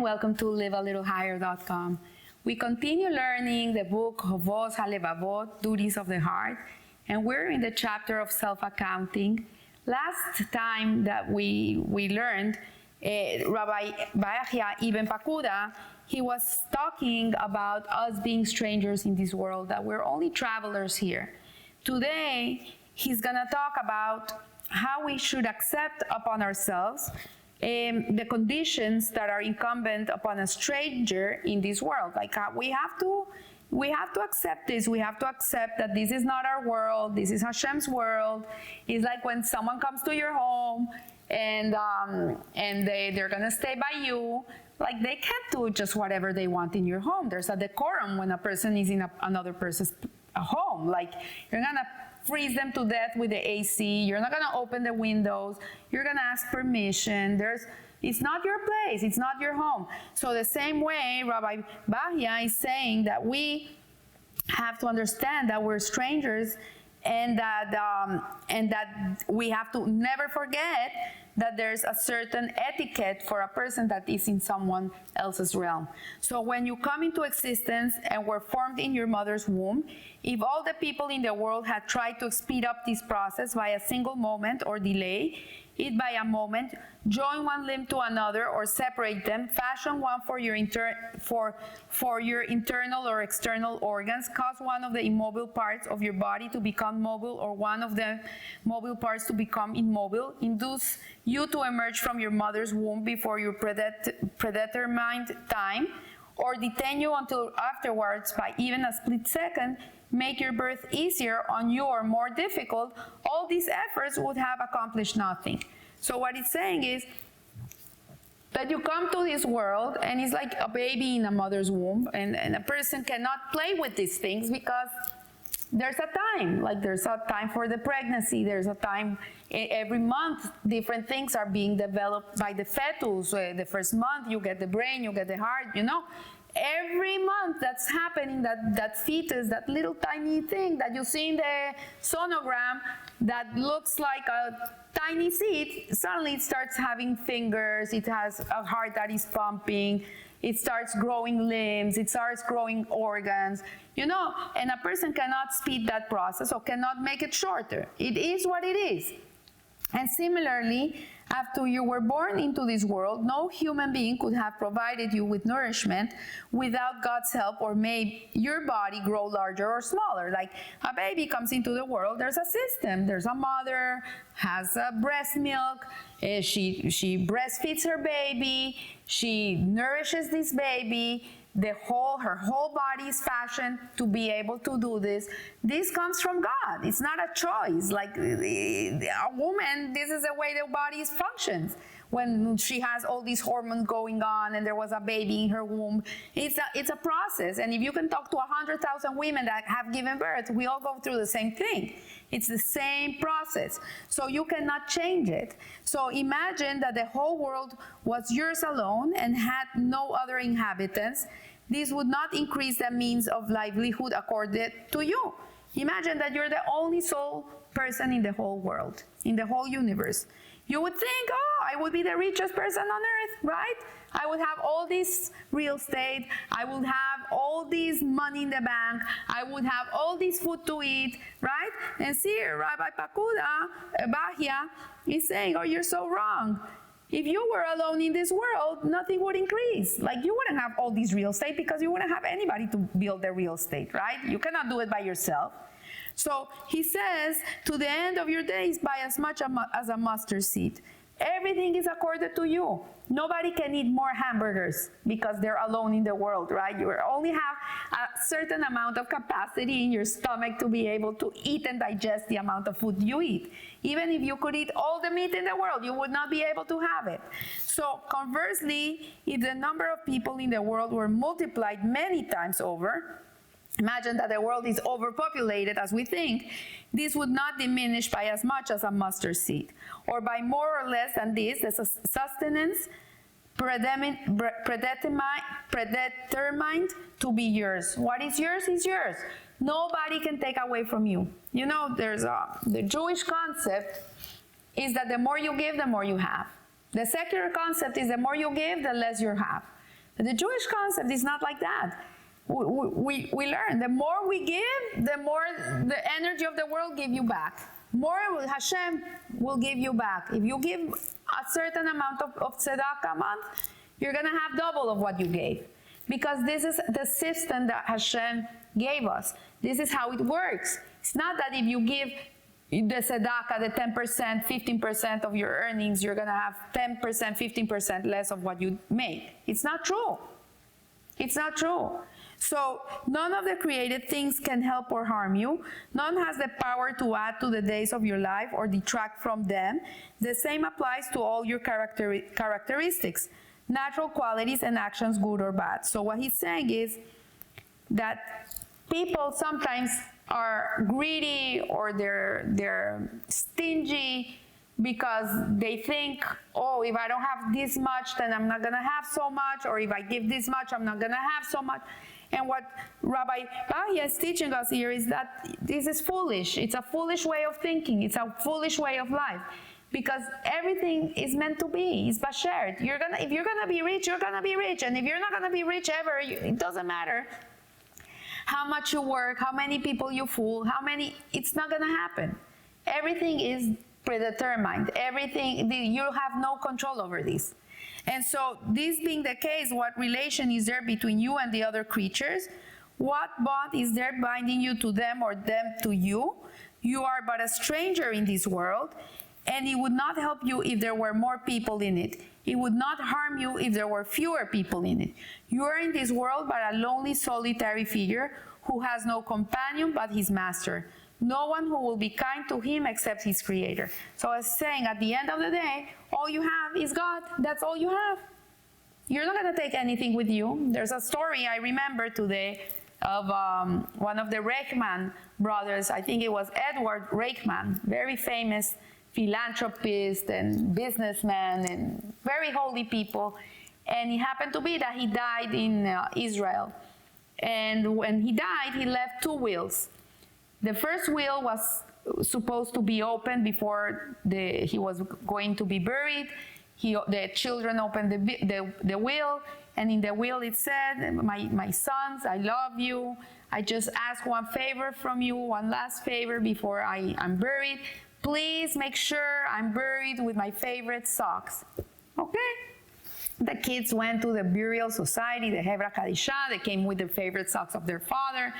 welcome to livealittlehigher.com. We continue learning the book Hovot HaLevavot, Duties of the Heart, and we're in the chapter of self-accounting. Last time that we learned, Rabbi Bahya Ibn Pakuda, he was talking about us being strangers in this world, that we're only travelers here. Today, he's gonna talk about how we should accept upon ourselves the conditions that are incumbent upon a stranger in this world. Like we have to accept this. We have to accept that this is not our world. This is Hashem's world. It's like when someone comes to your home and they're gonna stay by you. Like they can't do just whatever they want in your home. There's a decorum when a person is in another person's home. Like you're gonna freeze them to death with the AC. You're not gonna open the windows. You're gonna ask permission. It's not your place. It's not your home. So the same way, Rabbi Bahya is saying that we have to understand that we're strangers, and that we have to never forget that there's a certain etiquette for a person that is in someone else's realm. So when you come into existence and were formed in your mother's womb, if all the people in the world had tried to speed up this process by a single moment or delay it by a moment, join one limb to another or separate them, fashion one for your internal or external organs, cause one of the immobile parts of your body to become mobile or one of the mobile parts to become immobile, induce you to emerge from your mother's womb before your predetermined time, or detain you until afterwards by even a split second, make your birth easier on you or more difficult, all these efforts would have accomplished nothing. So what it's saying is that you come to this world and it's like a baby in a mother's womb, and a person cannot play with these things because there's a time. Like there's a time for the pregnancy, there's a time every month different things are being developed by the fetus. The first month you get the brain, you get the heart, every month that's happening, that fetus, that little tiny thing that you see in the sonogram that looks like a tiny seed, suddenly it starts having fingers, it has a heart that is pumping, it starts growing limbs, it starts growing organs, and a person cannot speed that process or cannot make it shorter. It is what it is. And similarly, after you were born into this world, no human being could have provided you with nourishment without God's help or made your body grow larger or smaller. Like a baby comes into the world, there's a system. There's a mother, has a breast milk, she breastfeeds her baby, she nourishes this baby. Her whole body is fashioned to be able to do this. This comes from God. It's not a choice. Like a woman, this is the way the body functions. When she has all these hormones going on and there was a baby in her womb, it's a process. And if you can talk to 100,000 women that have given birth, we all go through the same thing. It's the same process. So you cannot change it. So imagine that the whole world was yours alone and had no other inhabitants. This would not increase the means of livelihood accorded to you. Imagine that you're the only sole person in the whole world, in the whole universe. You would think, I would be the richest person on earth, right? I would have all this real estate. I would have all this money in the bank. I would have all this food to eat, right? And see, Rabbi Pakuda, Bahya, is saying, you're so wrong. If you were alone in this world, nothing would increase. Like you wouldn't have all this real estate because you wouldn't have anybody to build the real estate, right? You cannot do it by yourself. So he says, to the end of your days, buy as much as a mustard seed. Everything is accorded to you. Nobody can eat more hamburgers because they're alone in the world, right? You only have a certain amount of capacity in your stomach to be able to eat and digest the amount of food you eat. Even if you could eat all the meat in the world, you would not be able to have it. So conversely, if the number of people in the world were multiplied many times over, imagine that the world is overpopulated as we think, this would not diminish by as much as a mustard seed, or by more or less than this, the sustenance predetermined to be yours. What is yours is yours. Nobody can take away from you. There's the Jewish concept is that the more you give, the more you have. The secular concept is the more you give, the less you have. But the Jewish concept is not like that. We learn, the more we give, the more the energy of the world give you back. More Hashem will give you back. If you give a certain amount of tzedakah a month, you're going to have double of what you gave. Because this is the system that Hashem gave us. This is how it works. It's not that if you give the tzedakah, the 10%, 15% of your earnings, you're going to have 10%, 15% less of what you make. It's not true. It's not true. So none of the created things can help or harm you. None has the power to add to the days of your life or detract from them. The same applies to all your characteristics, natural qualities and actions, good or bad. So what he's saying is that people sometimes are greedy or they're stingy because they think, oh, if I don't have this much, then I'm not going to have so much, or if I give this much, I'm not going to have so much. And what Rabbi Bahia is teaching us here is that this is foolish. It's a foolish way of thinking. It's a foolish way of life. Because everything is meant to be. It's basher. If you're gonna be rich, you're gonna be rich. And if you're not gonna be rich ever, it doesn't matter how much you work, how many people you fool, it's not gonna happen. Everything is predetermined. Everything, you have no control over this. And so, this being the case, what relation is there between you and the other creatures? What bond is there binding you to them or them to you? You are but a stranger in this world, and it would not help you if there were more people in it. It would not harm you if there were fewer people in it. You are in this world but a lonely, solitary figure who has no companion but his master. No one who will be kind to him except his creator. So I was saying, at the end of the day, all you have is God. That's all you have. You're not going to take anything with you. There's a story I remember today of one of the Reichman brothers. I think it was Edward Reichman, very famous philanthropist and businessman and very holy people. And it happened to be that he died in Israel. And when he died, he left 2 wills. The first will was supposed to be opened before he was going to be buried. The children opened the will, and in the will it said, my sons, I love you. I just ask one favor from you, one last favor before I'm buried. Please make sure I'm buried with my favorite socks. Okay? The kids went to the burial society, the Hebra Kadisha. They came with the favorite socks of their father.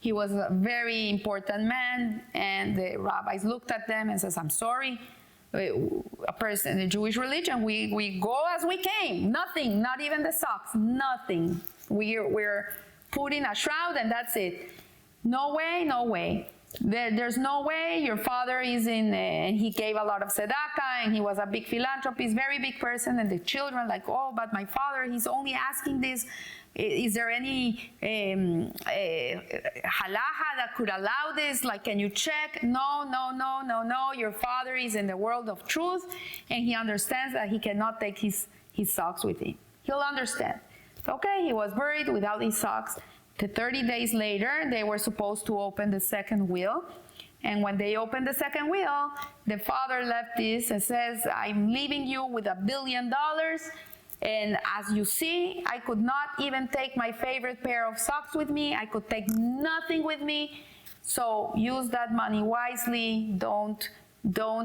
He was a very important man, and the rabbis looked at them and says, I'm sorry, a person in the Jewish religion, we go as we came. Nothing, not even the socks, nothing. We're put in a shroud and that's it. No way, no way. There's no way. Your father is he gave a lot of tzedakah, and he was a big philanthropist, very big person, and the children like, oh, but my father, he's only asking this. Is there any halacha that could allow this? Like, can you check? No. Your father is in the world of truth, and he understands that he cannot take his socks with him. He'll understand. Okay, he was buried without his socks. 30 days later, they were supposed to open the second will. And when they opened the second will, the father left this and says, I'm leaving you with $1 billion. And as you see, I could not even take my favorite pair of socks with me. I could take nothing with me. So use that money wisely. Don't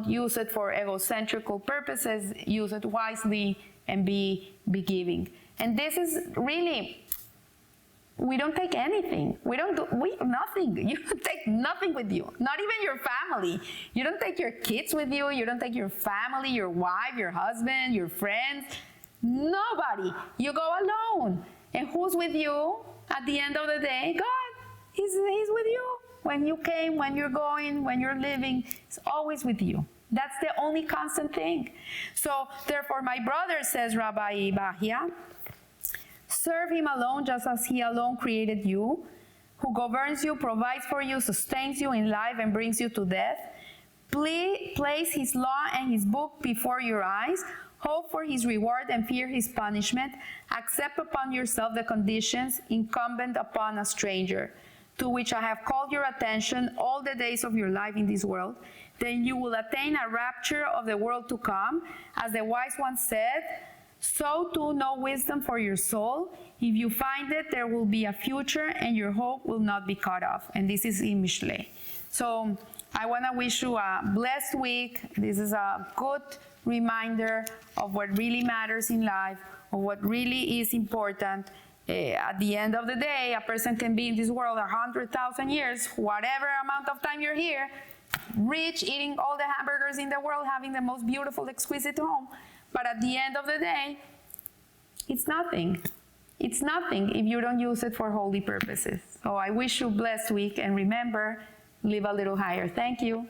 use it for egocentrical purposes. Use it wisely and be giving. And this is really, we don't take anything. Nothing. You don't take nothing with you. Not even your family. You don't take your kids with you. You don't take your family, your wife, your husband, your friends. Nobody. You go alone. And who's with you at the end of the day? God. He's with you. When you came, when you're going, when you're living, He's always with you. That's the only constant thing. So, therefore, my brother, says Rabbi Bahia, serve Him alone just as He alone created you, who governs you, provides for you, sustains you in life, and brings you to death. Place His law and His book before your eyes. Hope for His reward and fear His punishment. Accept upon yourself the conditions incumbent upon a stranger, to which I have called your attention all the days of your life in this world. Then you will attain a rapture of the world to come. As the wise one said, So too no wisdom for your soul. If you find it, there will be a future and your hope will not be cut off. And this is in Mishle. So I want to wish you a blessed week. This is a good reminder of what really matters in life, of what really is important. At the end of the day, a person can be in this world 100,000 years, whatever amount of time you're here, rich, eating all the hamburgers in the world, having the most beautiful, exquisite home. But at the end of the day, it's nothing. It's nothing if you don't use it for holy purposes. So I wish you a blessed week, and remember, live a little higher. Thank you.